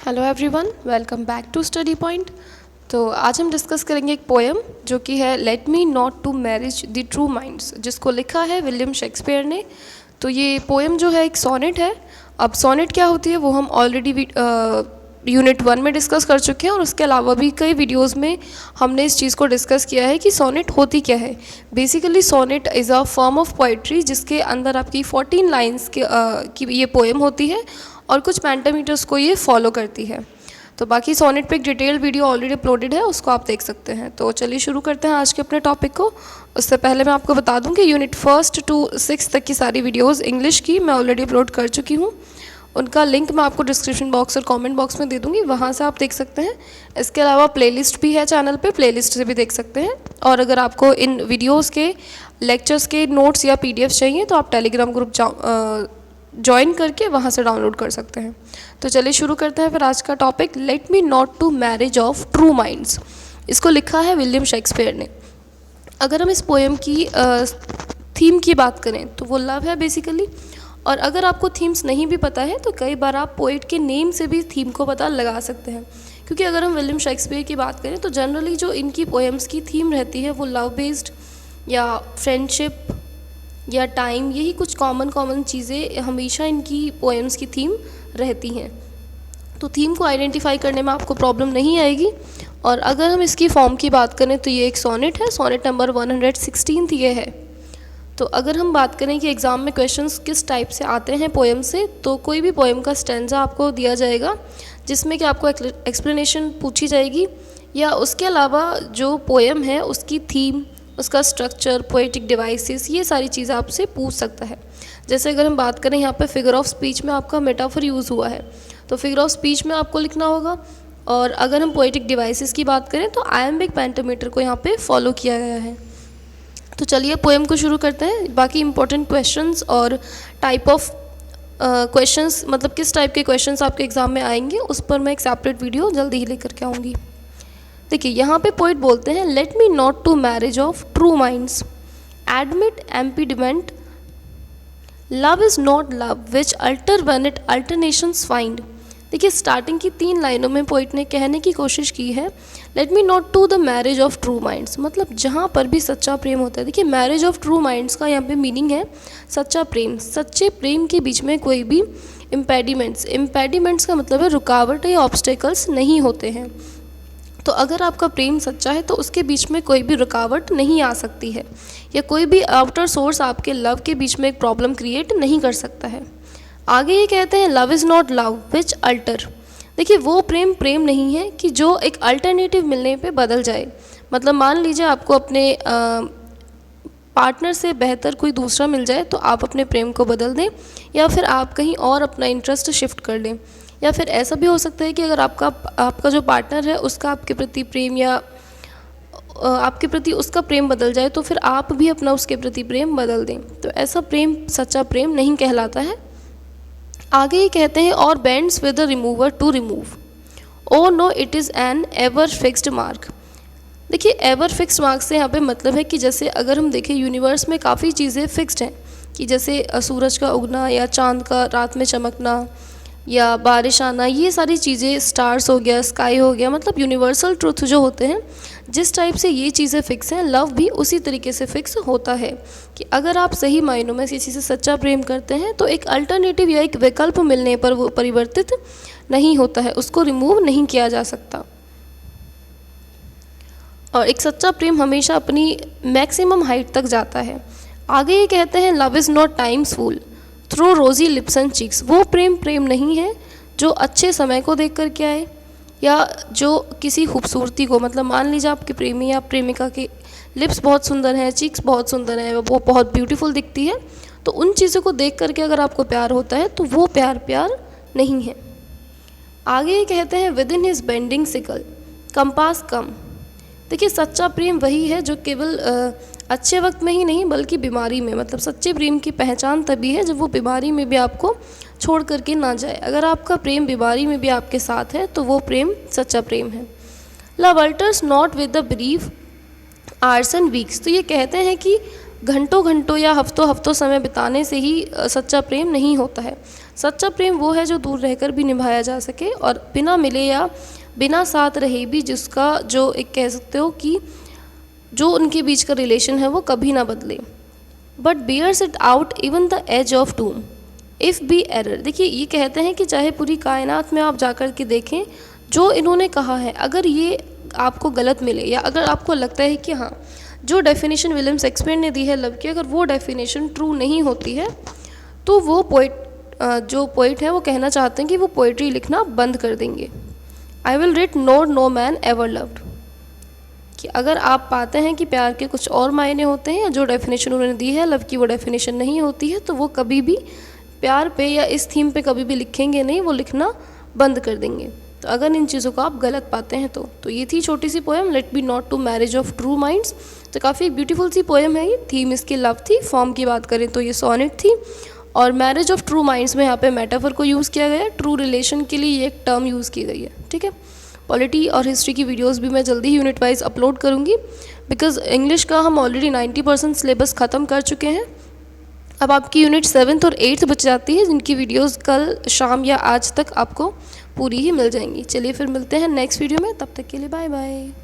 Hello everyone, welcome back to Study Point. तो आज हम डिस्कस करेंगे एक पोएम जो कि है let me not to marriage the true minds, जिसको लिखा है विलियम शेक्सपियर ने। तो ये पोएम जो है एक सोनेट है। अब सोनेट क्या होती है वो हम ऑलरेडी यूनिट 1 में डिस्कस कर चुके हैं और उसके अलावा भी कई वीडियोस में हमने इस चीज़ को डिस्कस किया है कि सोनेट होती क्या है। Basically sonnet is a form of poetry जिसके अंदर आपकी 14 लाइन्स की ये पोएम होती है और कुछ पेंटामीटर्स को ये फॉलो करती है। तो बाकी सोनेट पे एक डिटेल वीडियो ऑलरेडी अपलोडेड है, उसको आप देख सकते हैं। तो चलिए शुरू करते हैं आज के अपने टॉपिक को। उससे पहले मैं आपको बता दूं कि यूनिट 1 to 6 तक की सारी वीडियोस इंग्लिश की मैं ऑलरेडी अपलोड कर चुकी हूँ। उनका लिंक मैं आपको डिस्क्रिप्शन बॉक्स और कमेंट बॉक्स में दे दूँगी, वहाँ से आप देख सकते हैं। इसके अलावा प्लेलिस्ट भी है चैनल पे, प्लेलिस्ट से भी देख सकते हैं। और अगर आपको इन वीडियोज़ के लेक्चर्स के नोट्स या PDF चाहिए तो आप टेलीग्राम ग्रुप ज्वाइन करके वहाँ से डाउनलोड कर सकते हैं। तो चलिए शुरू करते हैं फिर आज का topic, let me not to marriage of true minds. इसको लिखा है विलियम शेक्सपियर ने। अगर हम इस पोएम की थीम की बात करें तो वो लव है बेसिकली। और अगर आपको थीम्स नहीं भी पता है तो कई बार आप पोइट के नेम से भी थीम को पता लगा सकते हैं, क्योंकि अगर हम विलियम शेक्सपियर की बात करें तो जनरली जो इनकी पोएम्स की थीम रहती है वो लव बेस्ड या फ्रेंडशिप या टाइम, यही कुछ कॉमन चीज़ें हमेशा इनकी पोएम्स की थीम रहती हैं। तो थीम को आइडेंटिफाई करने में आपको प्रॉब्लम नहीं आएगी। और अगर हम इसकी फॉर्म की बात करें तो ये एक सोनेट है, सोनेट नंबर 116 ये है। तो अगर हम बात करें कि एग्ज़ाम में क्वेश्चंस किस टाइप से आते हैं पोएम से, तो कोई भी पोएम का स्टैंजा आपको दिया जाएगा जिसमें कि आपको एक्सप्लेनेशन पूछी जाएगी, या उसके अलावा जो पोएम है उसकी थीम, उसका स्ट्रक्चर, पोएटिक डिवाइसेस, ये सारी चीज़ें आपसे पूछ सकता है। जैसे अगर हम बात करें यहाँ पे फिगर ऑफ स्पीच में आपका मेटाफर यूज़ हुआ है, तो फिगर ऑफ स्पीच में आपको लिखना होगा। और अगर हम पोएटिक डिवाइसेस की बात करें तो आयम्बिक पेंटामीटर को यहाँ पे फॉलो किया गया है। तो चलिए पोएम को शुरू करते हैं। बाकी इंपॉर्टेंट क्वेश्चंस और टाइप ऑफ क्वेश्चंस, मतलब किस टाइप के क्वेश्चंस आपके एग्ज़ाम में आएंगे, उस पर मैं एक सेपरेट वीडियो जल्दी ही लेकर के आऊँगी। देखिए यहाँ पे पोइट बोलते हैं let me not to marriage of true minds, admit impediment, love is not love which alter when it alternations find. देखिए स्टार्टिंग की 3 लाइनों में पोइट ने कहने की कोशिश की है let me not to the marriage of true minds, मतलब जहाँ पर भी सच्चा प्रेम होता है। देखिए मैरिज ऑफ ट्रू माइंड्स का यहाँ पे मीनिंग है सच्चा प्रेम। सच्चे प्रेम के बीच में कोई भी इम्पेडिमेंट्स का मतलब है रुकावट या ऑब्स्टेकल्स नहीं होते हैं। तो अगर आपका प्रेम सच्चा है तो उसके बीच में कोई भी रुकावट नहीं आ सकती है, या कोई भी आउटर सोर्स आपके लव के बीच में एक प्रॉब्लम क्रिएट नहीं कर सकता है। आगे ये कहते हैं love is not love which alter. देखिए वो प्रेम नहीं है कि जो एक अल्टरनेटिव मिलने पे बदल जाए। मतलब मान लीजिए आपको अपने पार्टनर से बेहतर कोई दूसरा मिल जाए तो आप अपने प्रेम को बदल दें, या फिर आप कहीं और अपना इंटरेस्ट शिफ्ट कर लें। या फिर ऐसा भी हो सकता है कि अगर आपका जो पार्टनर है उसका आपके प्रति प्रेम या आपके प्रति उसका प्रेम बदल जाए तो फिर आप भी अपना उसके प्रति प्रेम बदल दें। तो ऐसा प्रेम सच्चा प्रेम नहीं कहलाता है। आगे ये कहते हैं और bends with the remover to remove, O no it is an ever fixed mark. देखिए एवर फिक्स्ड मार्क से यहाँ पे मतलब है कि जैसे अगर हम देखें यूनिवर्स में काफ़ी चीज़ें फिक्स्ड हैं, कि जैसे सूरज का उगना या चांद का रात में चमकना या बारिश आना, ये सारी चीज़ें, स्टार्स हो गया, स्काई हो गया, मतलब यूनिवर्सल ट्रुथ जो होते हैं, जिस टाइप से ये चीज़ें फिक्स हैं, लव भी उसी तरीके से फिक्स होता है कि अगर आप सही मायनों में किसी से सच्चा प्रेम करते हैं तो एक अल्टरनेटिव या एक विकल्प मिलने पर वो परिवर्तित नहीं होता है, उसको रिमूव नहीं किया जा सकता। और एक सच्चा प्रेम हमेशा अपनी मैक्सिमम हाइट तक जाता है। आगे ये कहते हैं love is not time's fool through rosy lips and cheeks. वो प्रेम नहीं है जो अच्छे समय को देख कर के आए, या जो किसी खूबसूरती को, मतलब मान लीजिए आपके प्रेमी या प्रेमिका के लिप्स बहुत सुंदर हैं, चीक्स बहुत सुंदर हैं, वो बहुत ब्यूटीफुल दिखती है, तो उन चीज़ों को देख करके अगर आपको प्यार होता है तो वो प्यार नहीं है। आगे ये कहते हैं within his bending sickle compass come. देखिए सच्चा प्रेम वही है जो केवल अच्छे वक्त में ही नहीं बल्कि बीमारी में, मतलब सच्चे प्रेम की पहचान तभी है जब वो बीमारी में भी आपको छोड़ करके ना जाए। अगर आपका प्रेम बीमारी में भी आपके साथ है तो वो प्रेम सच्चा प्रेम है। Love alters not with the brief hours and weeks. तो ये कहते हैं कि घंटों घंटों या हफ्तों हफ्तों समय बिताने से ही सच्चा प्रेम नहीं होता है। सच्चा प्रेम वो है जो दूर रहकर भी निभाया जा सके और बिना मिले या बिना साथ रहे भी जिसका जो एक कह सकते हो कि जो उनके बीच का रिलेशन है वो कभी ना बदले। But bears it out even the edge of doom if be error. देखिए ये कहते हैं कि चाहे पूरी कायनात में आप जाकर के देखें, जो इन्होंने कहा है अगर ये आपको गलत मिले या अगर आपको लगता है कि हाँ जो डेफिनेशन विलियम शेक्सपियर ने दी है लव की अगर वो डेफिनेशन ट्रू नहीं होती है तो वो जो पोइट है वो कहना चाहते हैं कि वो पोइट्री लिखना बंद कर देंगे। I will writ no man ever loved, कि अगर आप पाते हैं कि प्यार के कुछ और मायने होते हैं या जो डेफिनेशन उन्होंने दी है लव की वो डेफिनेशन नहीं होती है तो वो कभी भी प्यार पे या इस थीम पे कभी भी लिखेंगे नहीं, वो लिखना बंद कर देंगे। तो अगर इन चीज़ों को आप गलत पाते हैं तो ये थी छोटी सी poem let be not to marriage of true minds. तो काफ़ी ब्यूटीफुल सी पोएम है ये, थीम इसकी लव थी, फॉर्म की बात करें तो ये सोनेट थी और मैरिज ऑफ ट्रू माइंड्स में यहाँ पे मेटाफर को यूज़ किया गया है, ट्रू रिलेशन के लिए ये एक टर्म यूज़ की गई है। ठीक है, पॉलिटी और हिस्ट्री की वीडियोस भी मैं जल्दी ही यूनिट वाइज अपलोड करूँगी बिकॉज इंग्लिश का हम ऑलरेडी 90% सिलेबस ख़त्म कर चुके हैं। अब आपकी यूनिट 7th और 8th बच जाती है जिनकी वीडियोस कल शाम या आज तक आपको पूरी ही मिल जाएंगी। चलिए फिर मिलते हैं नेक्स्ट वीडियो में, तब तक के लिए बाय बाय।